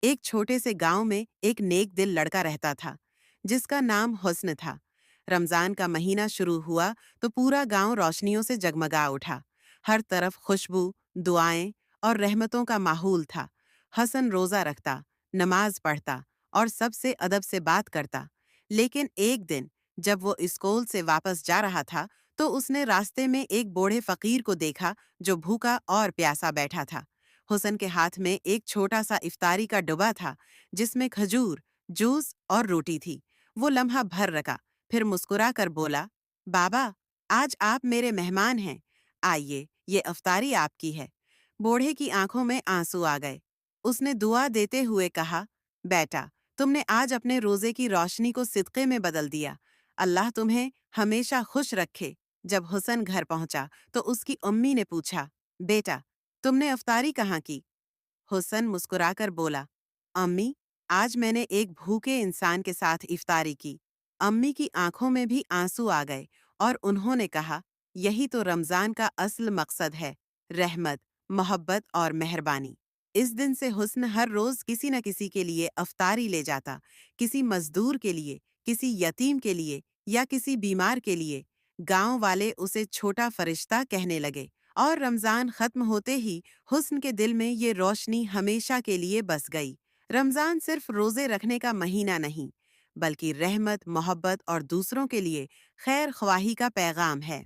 ایک چھوٹے سے گاؤں میں ایک نیک دل لڑکا رہتا تھا جس کا نام حسن تھا۔ رمضان کا مہینہ شروع ہوا تو پورا گاؤں روشنیوں سے جگمگا اٹھا۔ ہر طرف خوشبو، دعائیں اور رحمتوں کا ماحول تھا۔ حسن روزہ رکھتا، نماز پڑھتا اور سب سے ادب سے بات کرتا۔ لیکن ایک دن جب وہ اسکول سے واپس جا رہا تھا تو اس نے راستے میں ایک بوڑھے فقیر کو دیکھا جو بھوکا اور پیاسا بیٹھا تھا۔ حسن کے ہاتھ میں ایک چھوٹا سا افطاری کا ڈبہ تھا جس میں کھجور، جوس اور روٹی تھی۔ وہ لمحہ بھر رکا، پھر مسکرا کر بولا، بابا، آج آپ میرے مہمان ہیں، آئیے، یہ افطاری آپ کی ہے۔ بوڑھے کی آنکھوں میں آنسو آ گئے۔ اس نے دعا دیتے ہوئے کہا، بیٹا، تم نے آج اپنے روزے کی روشنی کو صدقے میں بدل دیا۔ اللہ تمہیں ہمیشہ خوش رکھے۔ جب حسن گھر پہنچا تو اس کی امی نے پوچھا، بیٹا، تم نے افطاری کہاں کی؟ حسن مسکرا کر بولا، امی، آج میں نے ایک بھوکے انسان کے ساتھ افطاری کی۔ امی کی آنکھوں میں بھی آنسو آ گئے اور انہوں نے کہا، یہی تو رمضان کا اصل مقصد ہے، رحمت، محبت اور مہربانی۔ اس دن سے حسن ہر روز کسی نہ کسی کے لیے افطاری لے جاتا، کسی مزدور کے لیے، کسی یتیم کے لیے یا کسی بیمار کے لیے۔ گاؤں والے اسے چھوٹا فرشتہ کہنے لگے، اور رمضان ختم ہوتے ہی حسن کے دل میں یہ روشنی ہمیشہ کے لیے بس گئی۔ رمضان صرف روزے رکھنے کا مہینہ نہیں، بلکہ رحمت، محبت اور دوسروں کے لیے خیر خواہی کا پیغام ہے۔